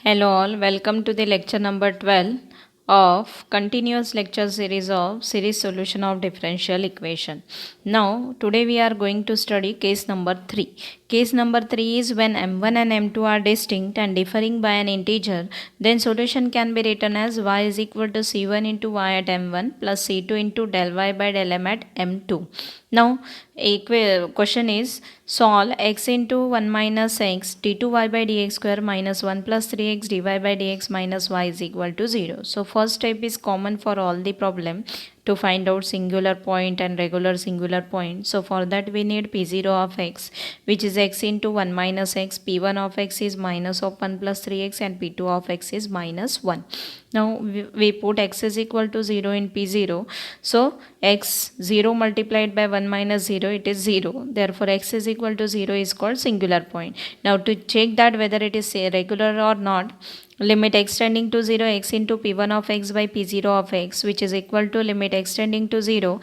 Hello all, welcome to the lecture number 12 of continuous lecture series of series solution of differential equation. Now today we are going to study case number 3. Case number 3 is when m1 and m2 are distinct and differing by an integer, then solution can be written as y is equal to c1 into y at m1 plus c2 into del y by del m at m2. Now question is solve x into 1 minus x d2y by dx square minus 1 plus 3x dy by dx minus y is equal to 0. So first step is common for all the problem to find out singular point and regular singular point. So for that we need p0 of x, which is x into 1 minus x, p1 of x is minus of 1 plus 3x and p2 of x is minus 1. Now we put x is equal to 0 in p0. So x 0 multiplied by 1 minus 0, it is 0. Therefore x is equal to 0 is called singular point. Now to check that whether it is regular or not, limit x tending to 0 x into p1 of x by p0 of x, which is equal to limit x tending to 0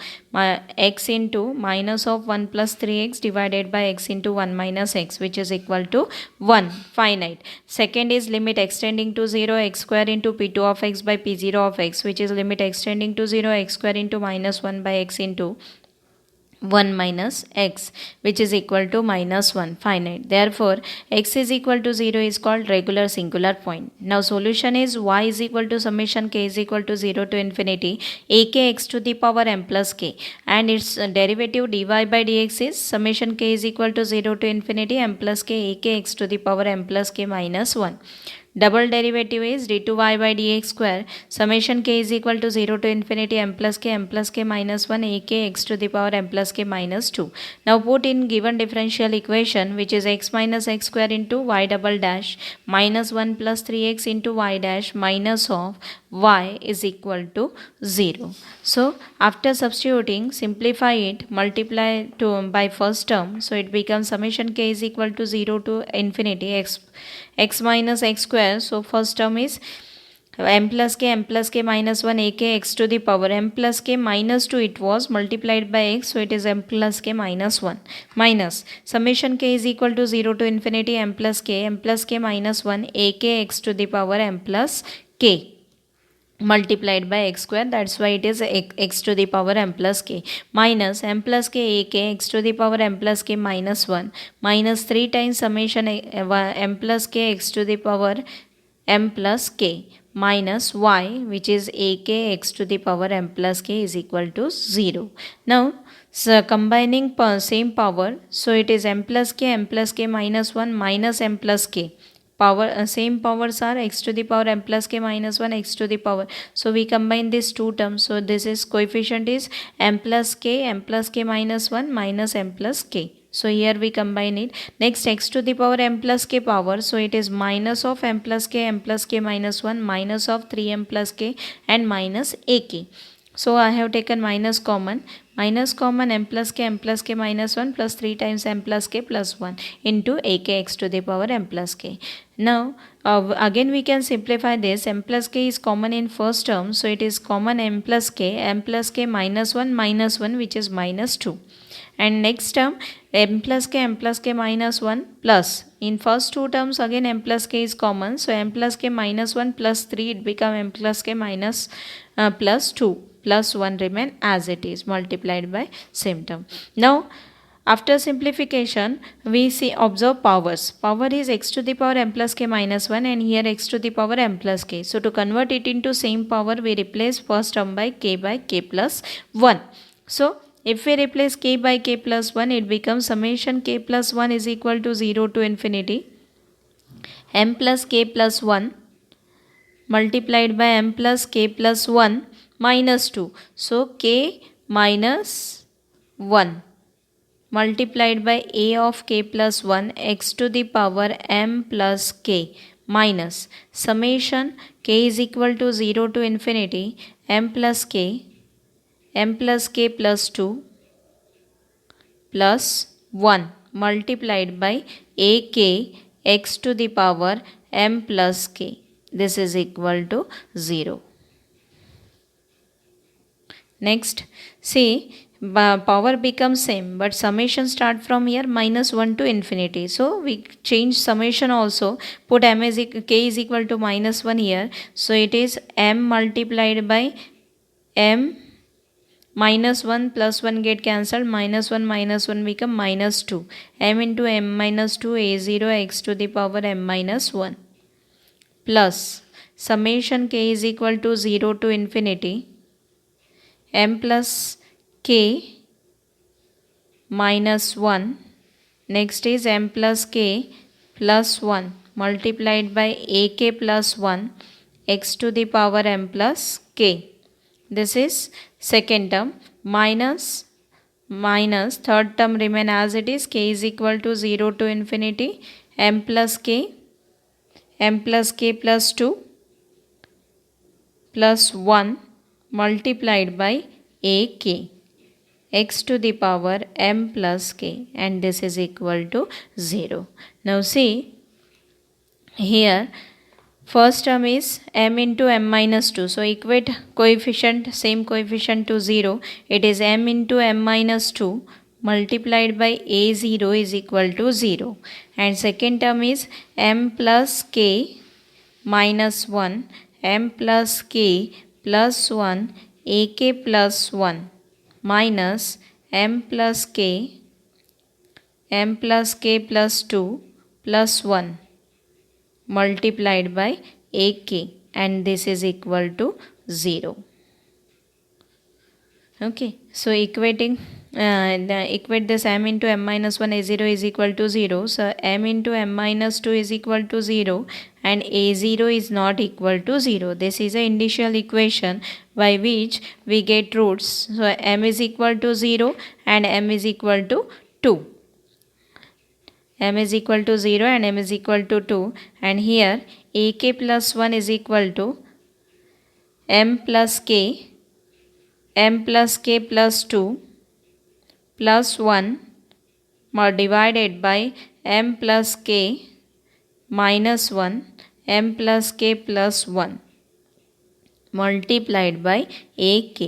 x into minus of 1 plus 3x divided by x into 1 minus x, which is equal to 1, finite. Second is limit x tending to 0 x square into p2 of x by p0 of x, which is limit x tending to 0 x square into minus 1 by x into 1 minus x, which is equal to minus 1, finite. Therefore x is equal to 0 is called regular singular point. Now solution is y is equal to summation k is equal to 0 to infinity ak x to the power m plus k, and its derivative dy by dx is summation k is equal to 0 to infinity m plus k ak x to the power m plus k minus 1. Double derivative is d2y by dx square, summation k is equal to 0 to infinity m plus k minus 1 ak x to the power m plus k minus 2. Now put in given differential equation, which is x minus x square into y double dash minus 1 plus 3x into y dash minus of y is equal to 0. So after substituting, simplify it, multiply by first term, so it becomes summation k is equal to 0 to infinity x minus x square. So first term is m plus k minus 1 ak x to the power m plus k minus 2, it was multiplied by x, so it is m plus k minus 1 minus summation k is equal to 0 to infinity m plus k minus 1 ak x to the power m plus k multiplied by x square, that's why it is x to the power m plus k minus m plus k ak x to the power m plus k minus 1 minus 3 times summation m plus k x to the power m plus k minus y, which is ak x to the power m plus k is equal to 0. Now combining same power, so it is m plus k minus 1 minus m plus k power, same powers are x to the power m plus k minus 1 x to the power, so we combine these two terms, so this is coefficient is m plus k minus 1 minus m plus k. So here we combine it. Next x to the power m plus k power, so it is minus of m plus k minus 1 minus of 3m plus k and minus ak. So I have taken minus common m plus k minus 1 plus 3 times m plus k plus 1 into ak x to the power m plus k. Now again we can simplify this. M plus k is common in first term, so it is common m plus k minus 1 which is minus 2. And next term m plus k minus 1 plus, in first two terms again m plus k is common, so m plus k minus 1 plus 3, it become m plus k minus plus 2 plus 1 remain as it is multiplied by same term. Now after simplification we see observe powers. Power is x to the power m plus k minus 1 and here x to the power m plus k. So to convert it into same power, we replace first term by k plus 1. So if we replace k by k plus 1, it becomes summation k plus 1 is equal to 0 to infinity m plus k plus 1 multiplied by m plus k plus 1 minus 2. So k minus 1 multiplied by a of k plus 1 x to the power m plus k minus summation k is equal to 0 to infinity m plus k plus 2 plus 1 multiplied by ak x to the power m plus k. This is equal to 0. Next, see power becomes same, but summation start from here -1 to infinity. So we change summation also, put k is equal to -1 here. So it is m multiplied by m minus 1 plus 1 get cancelled, minus 1 become -2, m into m minus 2 a0 x to the power m minus 1 plus summation k is equal to 0 to infinity m plus k minus 1, next is m plus k plus 1 multiplied by ak plus 1 x to the power m plus k. This is second term, minus third term remain as it is, k is equal to 0 to infinity m plus k plus 2 plus 1 multiplied by ak x to the power m plus k, and this is equal to 0. Now see here, first term is m into m minus 2. So equate coefficient, same coefficient to 0. It is m into m minus 2 multiplied by a0 is equal to 0. And second term is m plus k minus 1, m plus k plus 1 ak plus 1 minus m plus k plus 2 plus 1 multiplied by ak, and this is equal to 0. Okay, so equate this m into m minus 1 a0 is equal to 0. So m into m minus 2 is equal to 0 and a0 is not equal to 0. This is an initial equation by which we get roots. So m is equal to 0 and m is equal to 2. M is equal to 0 and m is equal to 2, and here ak plus 1 is equal to m plus k plus 2 plus 1 divided by m plus k minus 1 m plus k plus 1 multiplied by ak.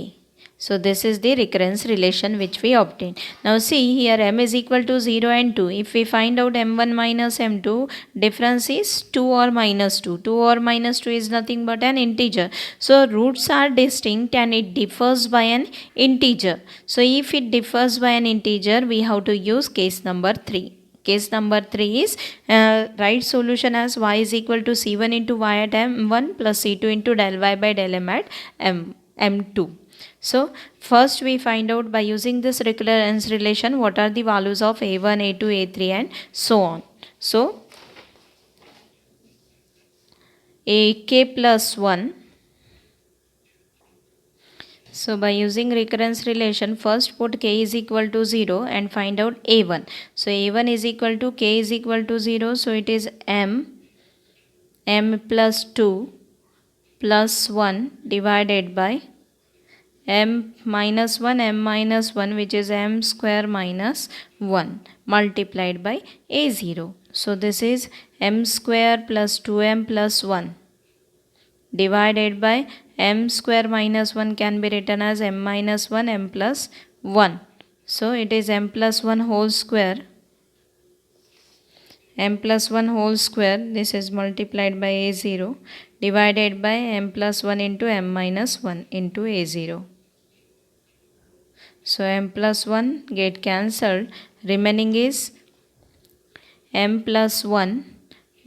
So this is the recurrence relation which we obtain. Now see here, m is equal to 0 and 2. If we find out m1 minus m2, difference is 2 or minus 2. 2 or minus 2 is nothing but an integer. So roots are distinct and it differs by an integer. So if it differs by an integer, we have to use case number 3. Case number 3 is write solution as y is equal to c1 into y at m1 plus c2 into del y by del m at m2. So first we find out by using this recurrence relation what are the values of a1, a2, a3 and so on. So ak plus 1. So by using recurrence relation, first put k is equal to 0 and find out a1. So a1 is equal to k is equal to 0. So it is m plus 2 plus 1 divided by m minus 1 which is m square minus 1 multiplied by a0. So this is m square plus 2m plus 1 divided by m square minus 1 can be written as m minus 1 m plus 1. So it is m plus 1 whole square, m plus 1 whole square, this is multiplied by a0 divided by m plus 1 into m minus 1 into a0. So m plus 1 get cancelled, remaining is m plus 1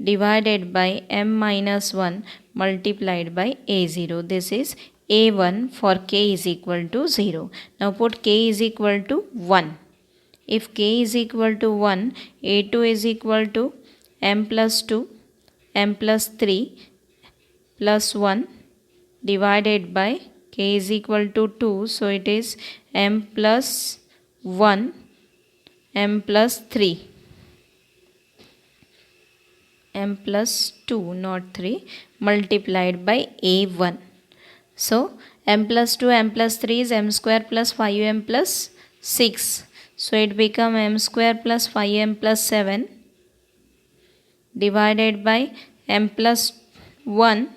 divided by m minus 1 multiplied by a0. This is a1 for k is equal to 0. Now put k is equal to 1. If k is equal to 1, a2 is equal to m plus 2, m plus 3 plus 1 divided by k is equal to 2. So it is m plus 1, m plus 3, m plus 2 not 3 multiplied by a1. So m plus 2 m plus 3 is m square plus 5m plus 6. So it become m square plus 5m plus 7 divided by m plus 1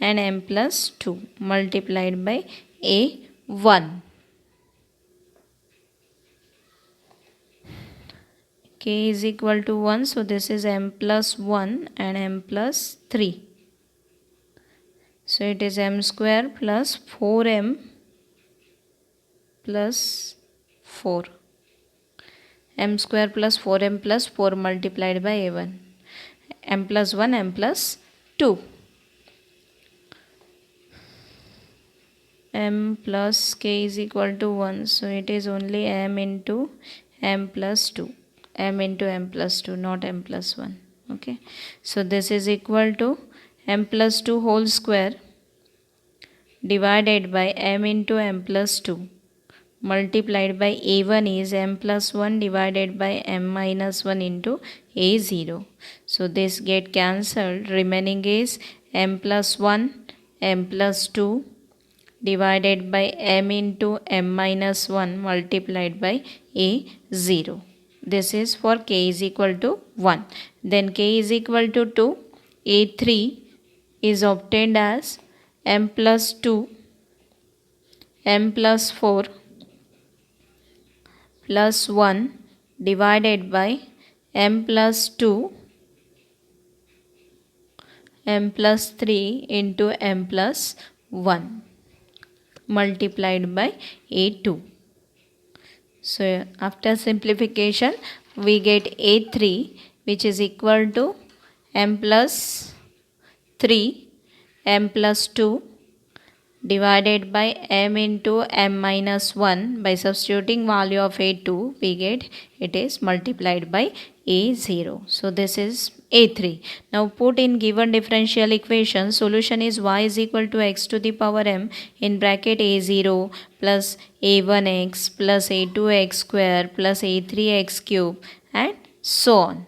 and m plus 2 multiplied by a1. k is equal to 1, so this is m plus 1 and m plus 3. So it is m square plus 4m plus 4. M square plus 4m plus 4 multiplied by a1. M plus 1, m plus 2. M plus k is equal to 1. So it is only m into m plus 2. M into m plus 2, not m plus 1. Okay. So this is equal to m plus 2 whole square divided by m into m plus 2 multiplied by a1 is m plus 1 divided by m minus 1 into a0. So this get cancelled. Remaining is m plus 1, m plus 2 divided by m into m minus 1 multiplied by a0. This is for k is equal to 1. Then k is equal to 2. a3 is obtained as m plus 2, m plus 4 plus 1 divided by m plus 2, m plus 3 into m plus 1 multiplied by a2. So after simplification we get a3 which is equal to m plus 3, m plus 2 divided by m into m minus 1. By substituting value of a2 we get it is multiplied by a0. So this is a3. Now put in given differential equation. Solution is y is equal to x to the power m in bracket a0 plus a1x plus a2x square plus a3x cube and so on.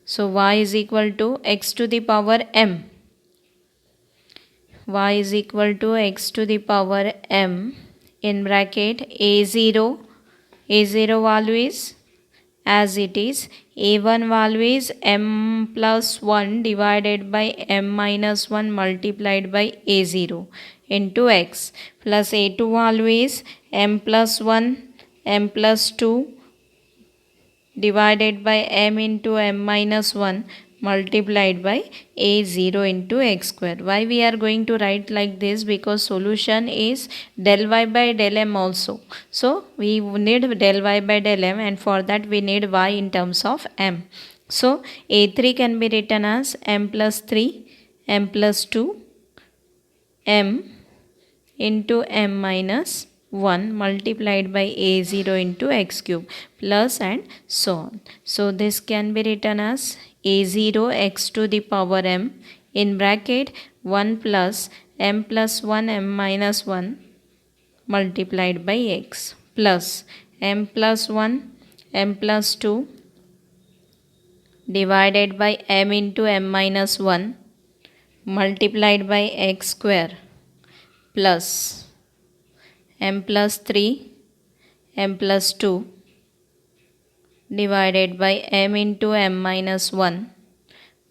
So y is equal to x to the power m. Y is equal to x to the power m in bracket a0 value is as it is, a1 value is m plus 1 divided by m minus 1 multiplied by a0 into x plus a2 value is m plus 1, m plus 2 divided by m into m minus 1 multiplied by a0 into x square. Why we are going to write like this? Because solution is del y by del m also. So we need del y by del m, and for that we need y in terms of m. So a3 can be written as m plus 3, m plus 2, m into m minus 1 multiplied by a0 into x cube plus and so on. So this can be written as a0 x to the power m in bracket 1 plus m plus 1 m minus 1 multiplied by x plus m plus 1 m plus 2 divided by m into m minus 1 multiplied by x square plus m plus 3 m plus 2 divided by m into m minus 1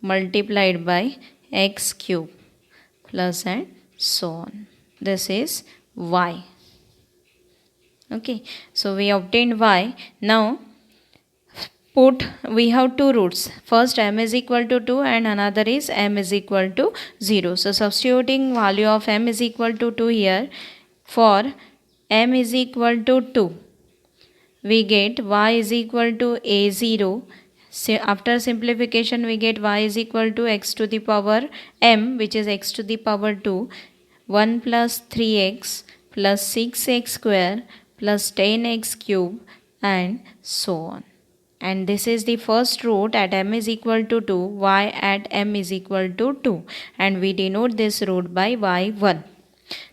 multiplied by x cube plus and so on. This is y. Okay, so we obtained y. Now we have two roots. First m is equal to 2 and another is m is equal to 0. So substituting value of m is equal to 2 here, for m is equal to 2 we get y is equal to a0. So after simplification we get y is equal to x to the power m, which is x to the power 2, 1 plus 3x plus 6x square plus 10x cube and so on. And this is the first root at m is equal to 2, y at m is equal to 2, and we denote this root by y1.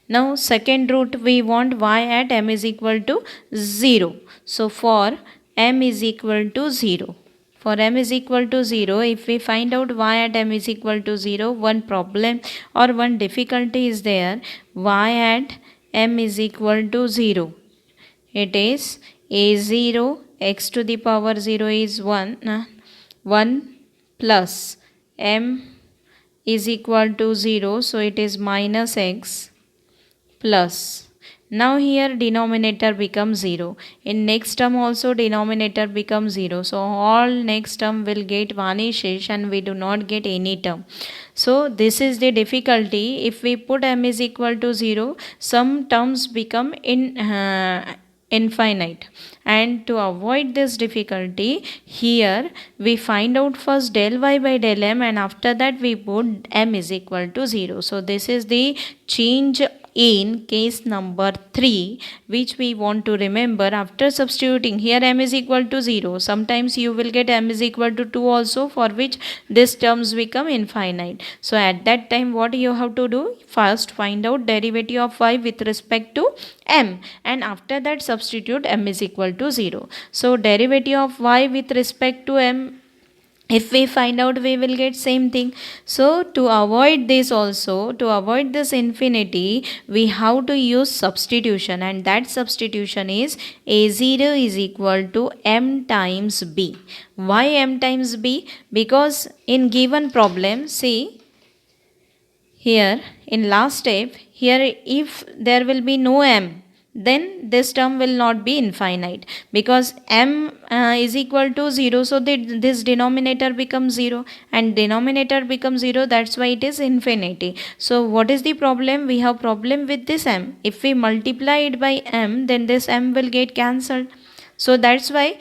Now second root we want y at m is equal to 0. So for m is equal to 0. For m is equal to 0, if we find out y at m is equal to 0, one problem or one difficulty is there. Y at m is equal to 0. It is a0 x to the power 0 is 1 plus m is equal to 0. So it is minus x plus. Now here denominator becomes 0. In next term also denominator becomes 0. So all next term will get vanishes and we do not get any term. So this is the difficulty. If we put m is equal to 0, some terms become infinite, and to avoid this difficulty, here we find out first del y by del m, and after that we put m is equal to 0. So this is the change in case number 3 which we want to remember after substituting. Here m is equal to 0. Sometimes you will get m is equal to 2 also, for which these terms become infinite. So at that time what you have to do? First find out derivative of y with respect to m, and after that substitute m is equal to 0. So derivative of y with respect to m, if we find out, we will get same thing. So to avoid this also, to avoid this infinity, we have to use substitution, and that substitution is a0 is equal to m times b. Why m times b? Because in given problem, see here in last step, here if there will be no m, then this term will not be infinite, because m is equal to 0, so this denominator becomes 0, and denominator becomes 0, that's why it is infinity. So what is the problem? We have problem with this m. If we multiply it by m, then this m will get cancelled. So that's why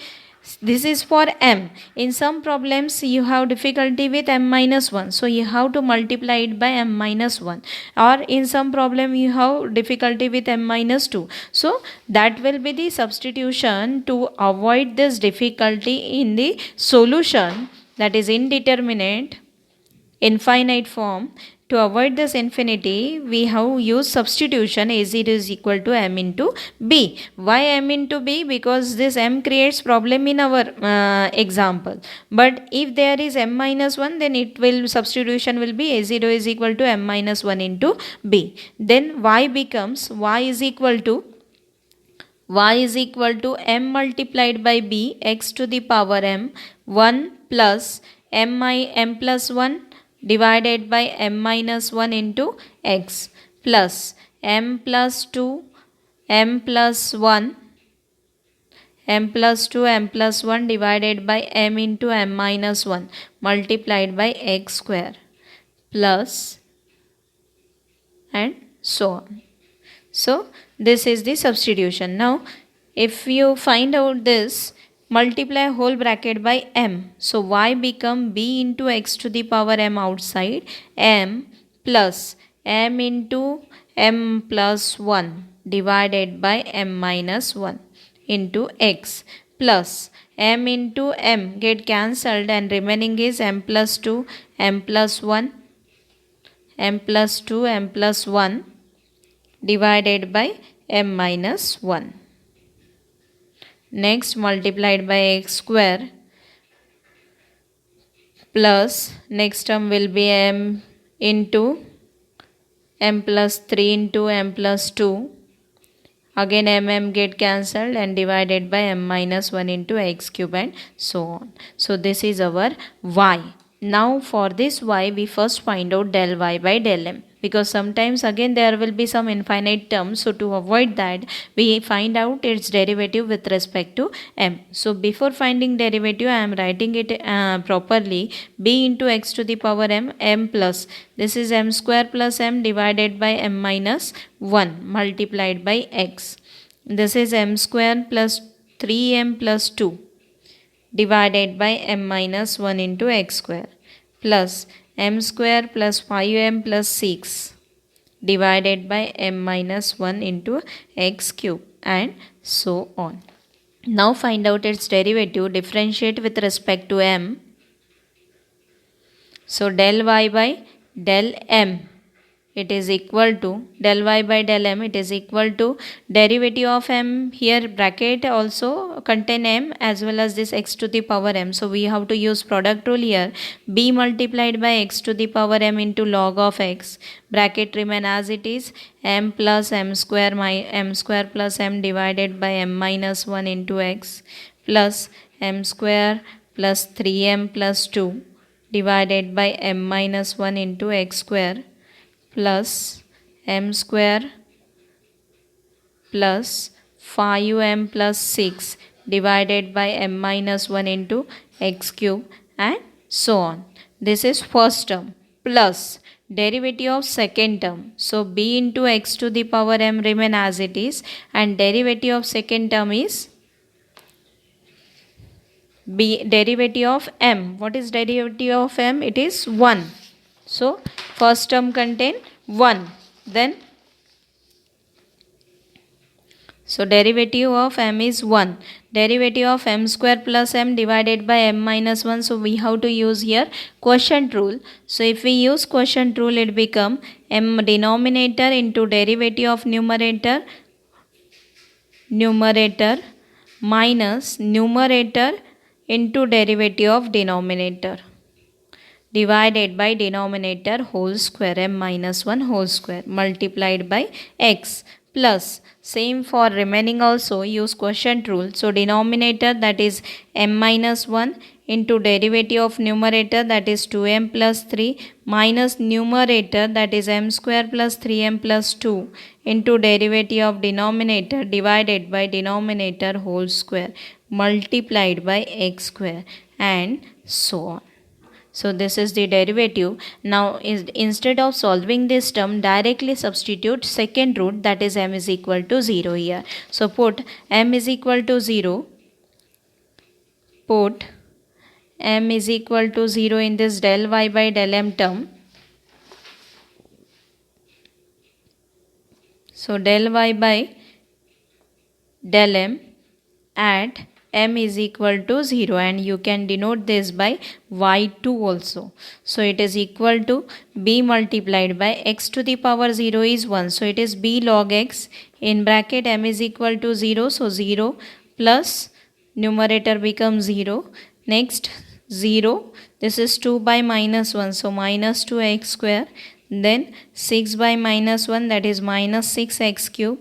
this is for m. In some problems you have difficulty with m minus 1, so you have to multiply it by m minus 1, or in some problem you have difficulty with m minus 2. So that will be the substitution to avoid this difficulty in the solution, that is indeterminate infinite form. To avoid this infinity, we have used substitution. A0 is equal to m into b. Why m into b? Because this m creates problem in our example. But if there is m minus 1, then it will, substitution will be a0 is equal to m minus 1 into b. Then y becomes, y is equal to m multiplied by b, x to the power m, 1 plus m plus 1 divided by m minus 1 into x, plus m plus 2 m plus 1 divided by m into m minus 1 multiplied by x square, plus, and so on. So this is the substitution. Now if you find out this, multiply whole bracket by m. So y become b into x to the power m outside, m plus m into m plus 1 divided by m minus 1 into x, plus m into m get cancelled, and remaining is m plus 2 m plus 1 divided by m minus 1. Next multiplied by x square, plus next term will be m into m plus 3 into m plus 2. Again m get cancelled and divided by m minus 1 into x cube, and so on. So this is our y. Now for this y, we first find out del y by del m, because sometimes again there will be some infinite terms. So to avoid that, we find out its derivative with respect to m. So before finding derivative, I am writing it properly. B into x to the power m plus, this is m square plus m divided by m minus 1 multiplied by x. This is m square plus 3m plus 2 divided by m minus 1 into x square, plus m square plus 5m plus 6 divided by m minus 1 into x cube, and so on. Now find out its derivative, differentiate with respect to m. So del y by del m, it is equal to del y by del m, it is equal to derivative of m, here bracket also contain m as well as this x to the power m. So we have to use product rule here. B multiplied by x to the power m into log of x, bracket remain as it is, m plus m square plus m divided by m minus 1 into x, plus m square plus 3m plus 2 divided by m minus 1 into x square, plus m square plus 5m plus 6 divided by m minus 1 into x cube and so on. This is first term plus derivative of second term. So b into x to the power m remain as it is, and derivative of second term is b derivative of m. What is derivative of m? It is 1. So first term contain 1. Then so derivative of m is 1. Derivative of m square plus m divided by m minus 1. So we have to use here quotient rule. So if we use quotient rule, it become m denominator into derivative of numerator minus numerator into derivative of denominator divided by denominator whole square, m minus 1 whole square, multiplied by x, plus same for remaining also use quotient rule. So denominator, that is m minus 1, into derivative of numerator, that is 2m plus 3, minus numerator, that is m square plus 3m plus 2, into derivative of denominator divided by denominator whole square, multiplied by x square, and so on. So this is the derivative. Now instead of solving this term, directly substitute second root, that is m is equal to 0 here. So put m is equal to 0. Put m is equal to 0 in this del y by del m term. So del y by del m at m is equal to 0, and you can denote this by y2 also. So it is equal to b multiplied by x to the power 0 is 1. So it is b log x in bracket m is equal to 0. So 0 plus numerator becomes 0. Next 0. This is 2 by minus 1. So minus 2x square. Then 6 by minus 1, that is minus 6x cube,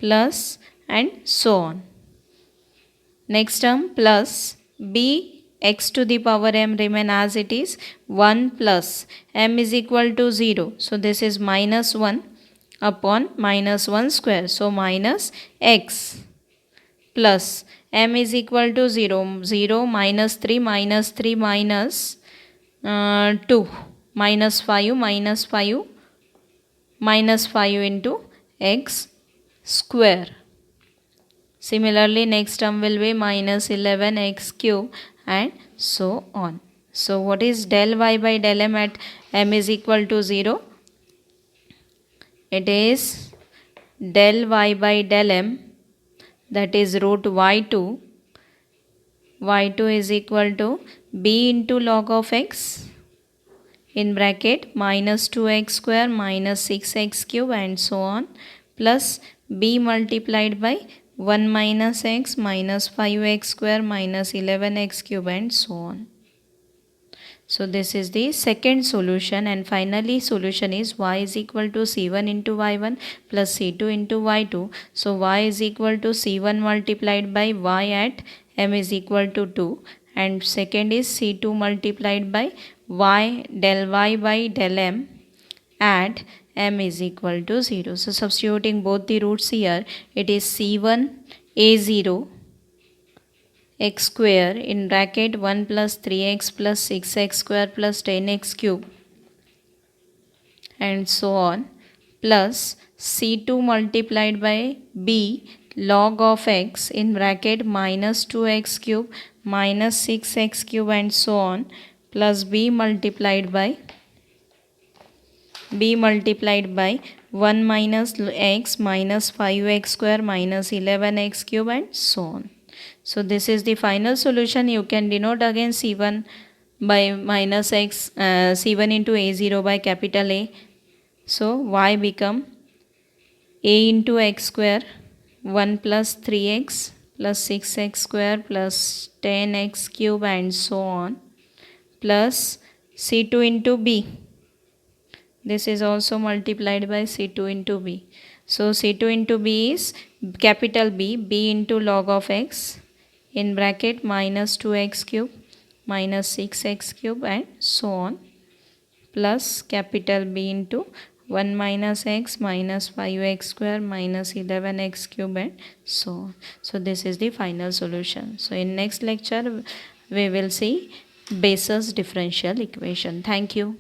plus and so on. Next term plus b x to the power m remain as it is, 1 plus m is equal to 0. So this is minus 1 upon minus 1 square. So minus x plus m is equal to 0. 0 minus 3 minus 3 minus 2 minus 5 minus 5 minus 5 into x square. Similarly, next term will be minus 11x cube and so on. So what is del y by del m at m is equal to 0? It is del y by del m, that is root y2. y2 is equal to b into log of x in bracket minus 2x square minus 6x cube and so on, plus b multiplied by 1 minus x minus 5x square minus 11x cube and so on. So this is the second solution, and finally solution is y is equal to c1 into y1 plus c2 into y2. So y is equal to c1 multiplied by y at m is equal to 2, and second is c2 multiplied by y del y by del m at m is equal to 0. So substituting both the roots here, it is c1 a0 x square in bracket 1 plus 3x plus 6x square plus 10x cube and so on, plus c2 multiplied by b log of x in bracket minus 2x cube minus 6x cube and so on, plus b multiplied by 1 minus x minus 5x square minus 11x cube and so on. So this is the final solution. You can denote again c1 by minus x, c1 into a0 by capital A. So y become a into x square 1 plus 3x plus 6x square plus 10x cube and so on, plus c2 into b. This is also multiplied by c2 into b. So c2 into b is capital B, b into log of x in bracket minus 2x cube minus 6x cube and so on, plus capital B into 1 minus x minus 5x square minus 11x cube and so on. So this is the final solution. So in next lecture we will see Besser's differential equation. Thank you.